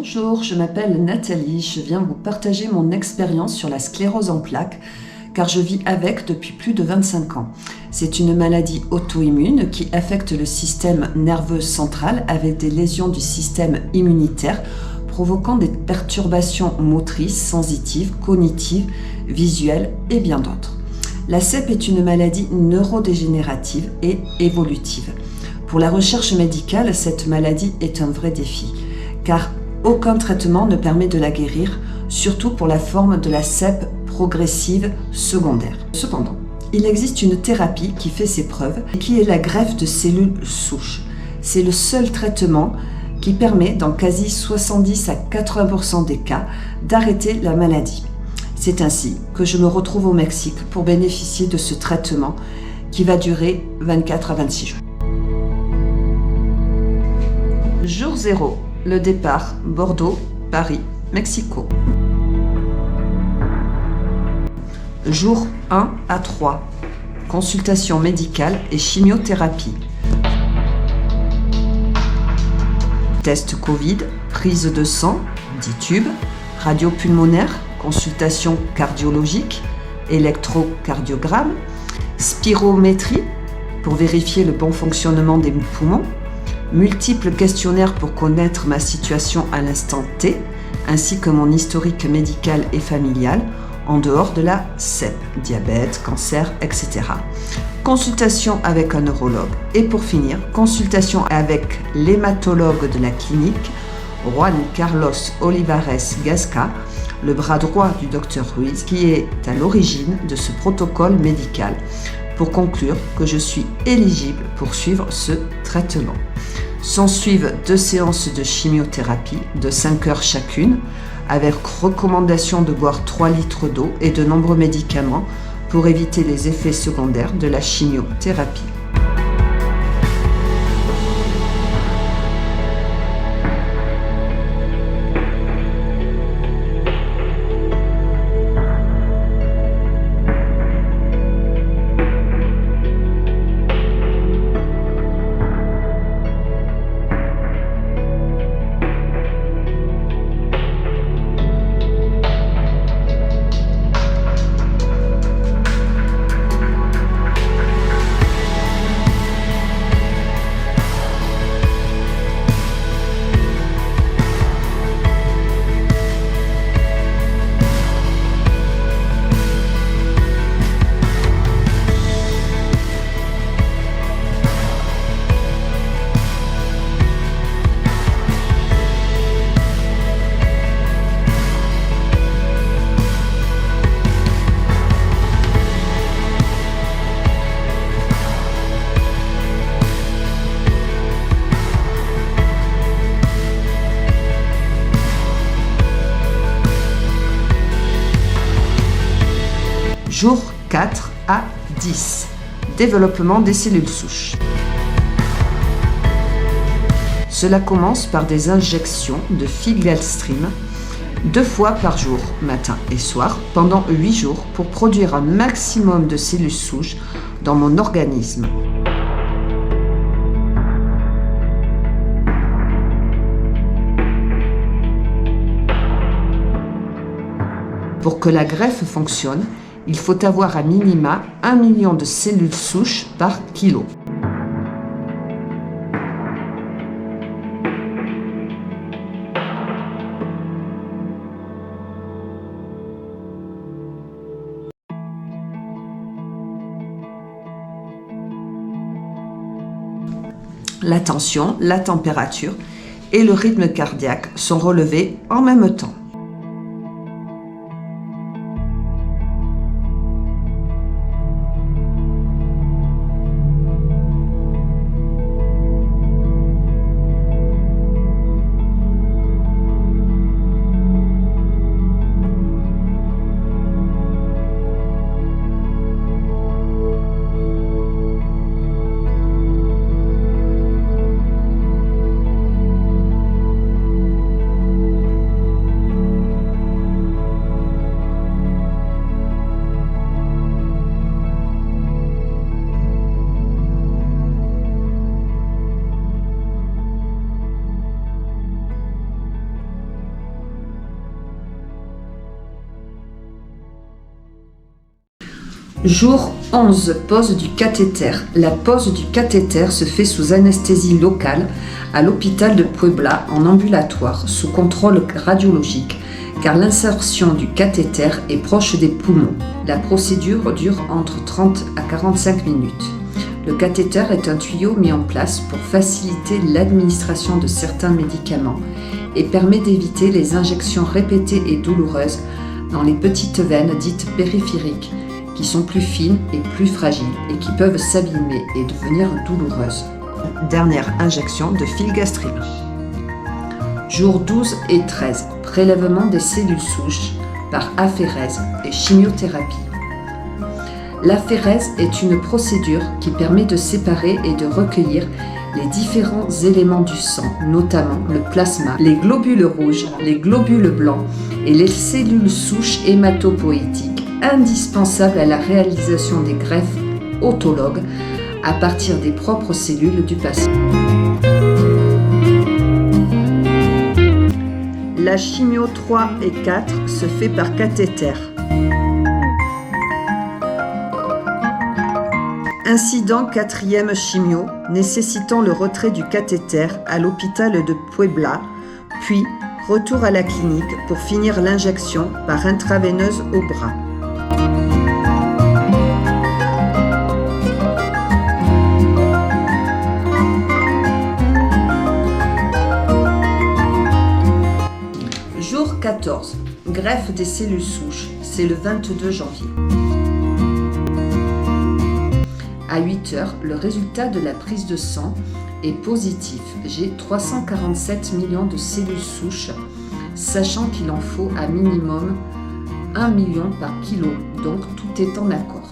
Bonjour, je m'appelle Nathalie, je viens vous partager mon expérience sur la sclérose en plaques car je vis avec depuis plus de 25 ans. C'est une maladie auto-immune qui affecte le système nerveux central avec des lésions du système immunitaire provoquant des perturbations motrices, sensitives, cognitives, visuelles et bien d'autres. La CEP est une maladie neurodégénérative et évolutive. Pour la recherche médicale, cette maladie est un vrai défi, car aucun traitement ne permet de la guérir, surtout pour la forme de la CEP progressive secondaire. Cependant, il existe une thérapie qui fait ses preuves et qui est la greffe de cellules souches. C'est le seul traitement qui permet, dans quasi 70 à 80% des cas, d'arrêter la maladie. C'est ainsi que je me retrouve au Mexique pour bénéficier de ce traitement qui va durer 24 à 26 jours. Jour 0, le départ, Bordeaux, Paris, Mexico. Jour 1 à 3, consultation médicale et chimiothérapie. Test Covid, prise de sang, 10 tubes, radio pulmonaire, consultation cardiologique, électrocardiogramme, spirométrie pour vérifier le bon fonctionnement des poumons, multiples questionnaires pour connaître ma situation à l'instant T, ainsi que mon historique médical et familial, en dehors de la CEP, diabète, cancer, etc. Consultation avec un neurologue. Et pour finir, consultation avec l'hématologue de la clinique, Juan Carlos Olivares Gasca, le bras droit du docteur Ruiz, qui est à l'origine de ce protocole médical, pour conclure que je suis éligible pour suivre ce traitement. S'ensuivent 2 séances de chimiothérapie de 5 heures chacune, avec recommandation de boire 3 litres d'eau et de nombreux médicaments pour éviter les effets secondaires de la chimiothérapie. Jour 4 à 10, développement des cellules souches. Cela commence par des injections de filgrastim 2 fois par jour, matin et soir, pendant 8 jours pour produire un maximum de cellules souches dans mon organisme. Pour que la greffe fonctionne, il faut avoir à minima 1 million de cellules souches par kilo. La tension, la température et le rythme cardiaque sont relevés en même temps. Jour 11, pose du cathéter. La pose du cathéter se fait sous anesthésie locale à l'hôpital de Puebla en ambulatoire sous contrôle radiologique car l'insertion du cathéter est proche des poumons. La procédure dure entre 30 à 45 minutes. Le cathéter est un tuyau mis en place pour faciliter l'administration de certains médicaments et permet d'éviter les injections répétées et douloureuses dans les petites veines dites périphériques qui sont plus fines et plus fragiles et qui peuvent s'abîmer et devenir douloureuses. Dernière injection de filgastrim. Jours 12 et 13, prélèvement des cellules souches par aphérèse et chimiothérapie. L'aphérèse est une procédure qui permet de séparer et de recueillir les différents éléments du sang, notamment le plasma, les globules rouges, les globules blancs et les cellules souches hématopoïétiques, indispensables à la réalisation des greffes autologues à partir des propres cellules du patient. La chimio 3 et 4 se fait par cathéter. Incident 4e chimio nécessitant le retrait du cathéter à l'hôpital de Puebla, puis retour à la clinique pour finir l'injection par intraveineuse au bras. Jour 14, greffe des cellules souches, c'est le 22 janvier. À 8 heures, le résultat de la prise de sang est positif. J'ai 347 millions de cellules souches, sachant qu'il en faut à minimum 1 million par kilo, donc tout est en accord.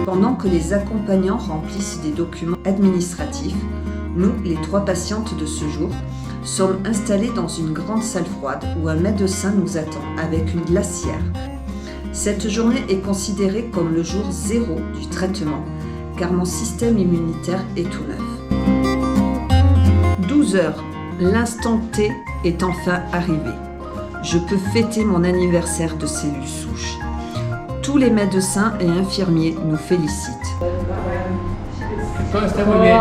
Pendant que les accompagnants remplissent des documents administratifs, nous, les 3 patientes de ce jour, sommes installés dans une grande salle froide où un médecin nous attend avec une glacière. Cette journée est considérée comme le jour 0 du traitement car mon système immunitaire est tout neuf. 12 heures, l'instant T est enfin arrivé. Je peux fêter mon anniversaire de cellules souches. Tous les médecins et infirmiers nous félicitent. Todo está muy bien.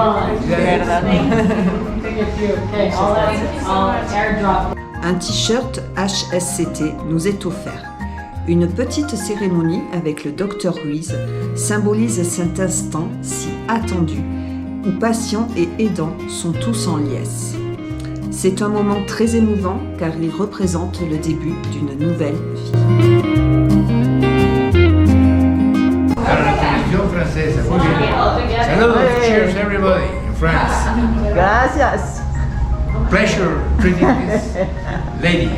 Un t-shirt HSCT nous est offert. Une petite cérémonie avec le Dr Ruiz symbolise cet instant si attendu où patients et aidants sont tous en liesse. C'est un moment très émouvant car il représente le début d'une nouvelle vie. Francesa, muy bien. Saludos, cheers everybody in France. Gracias. Pleasure treating this lady.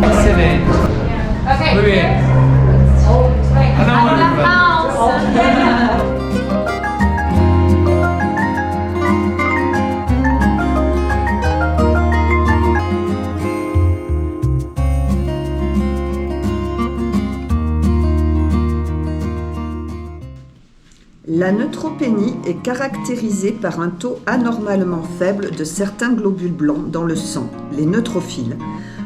Excelente. Muy bien. La neutropénie est caractérisée par un taux anormalement faible de certains globules blancs dans le sang, les neutrophiles,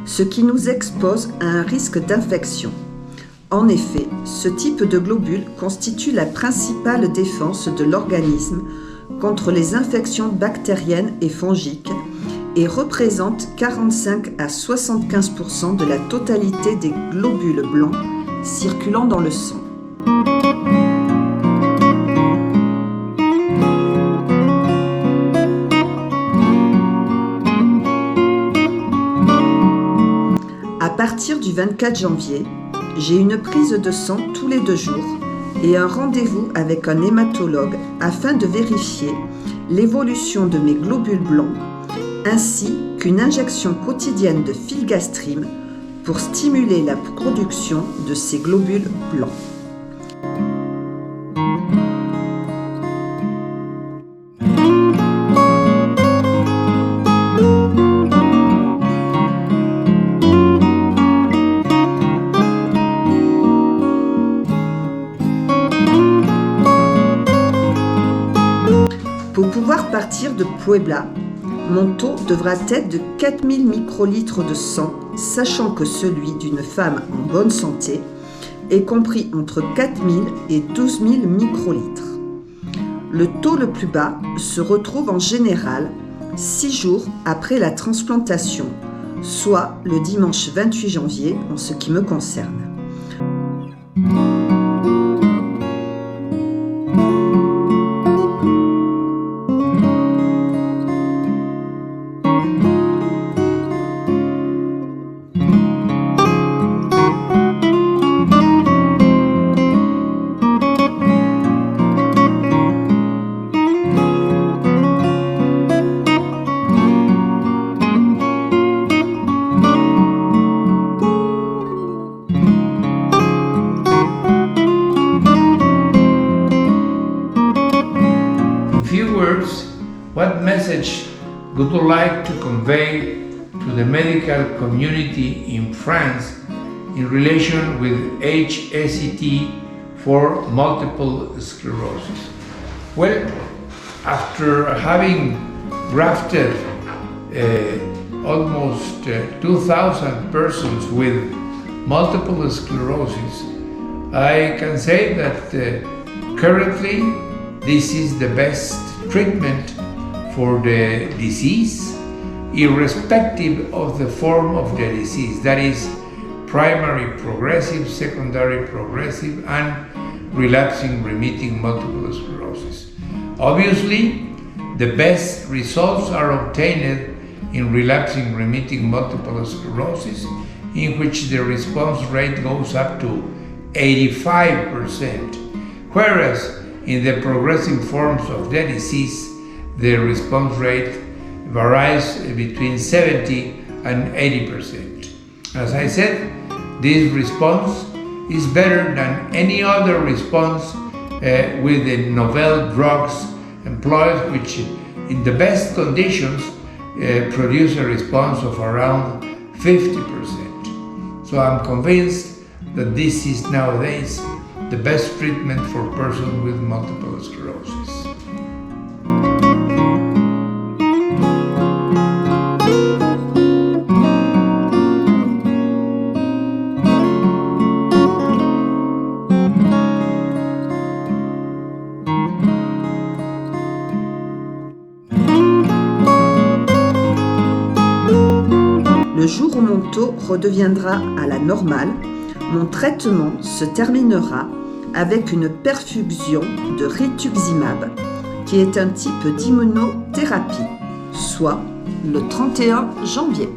ce qui nous expose à un risque d'infection. En effet, ce type de globule constitue la principale défense de l'organisme contre les infections bactériennes et fongiques et représente 45 à 75% de la totalité des globules blancs circulant dans le sang. À partir du 24 janvier, j'ai une prise de sang tous les 2 jours et un rendez-vous avec un hématologue afin de vérifier l'évolution de mes globules blancs ainsi qu'une injection quotidienne de filgastrim pour stimuler la production de ces globules blancs. Pour de Puebla, mon taux devra être de 4000 microlitres de sang, sachant que celui d'une femme en bonne santé est compris entre 4000 et 12 000 microlitres. Le taux le plus bas se retrouve en général 6 jours après la transplantation, soit le dimanche 28 janvier en ce qui me concerne. What message would you like to convey to the medical community in France in relation with HSCT for multiple sclerosis? Well, after having grafted almost 2,000 persons with multiple sclerosis, I can say that currently this is the best treatment for the disease, irrespective of the form of the disease, that is, primary progressive, secondary progressive, and relapsing remitting multiple sclerosis. Obviously, the best results are obtained in relapsing remitting multiple sclerosis, in which the response rate goes up to 85%, whereas in the progressive forms of the disease, the response rate varies between 70 and 80%. As I said, this response is better than any other response with the novel drugs employed, which in the best conditions produce a response of around 50%. So I'm convinced that this is nowadays the best treatment for persons with multiple sclerosis. Le jour où mon taux redeviendra à la normale, mon traitement se terminera avec une perfusion de rituximab, qui est un type d'immunothérapie, soit le 31 janvier.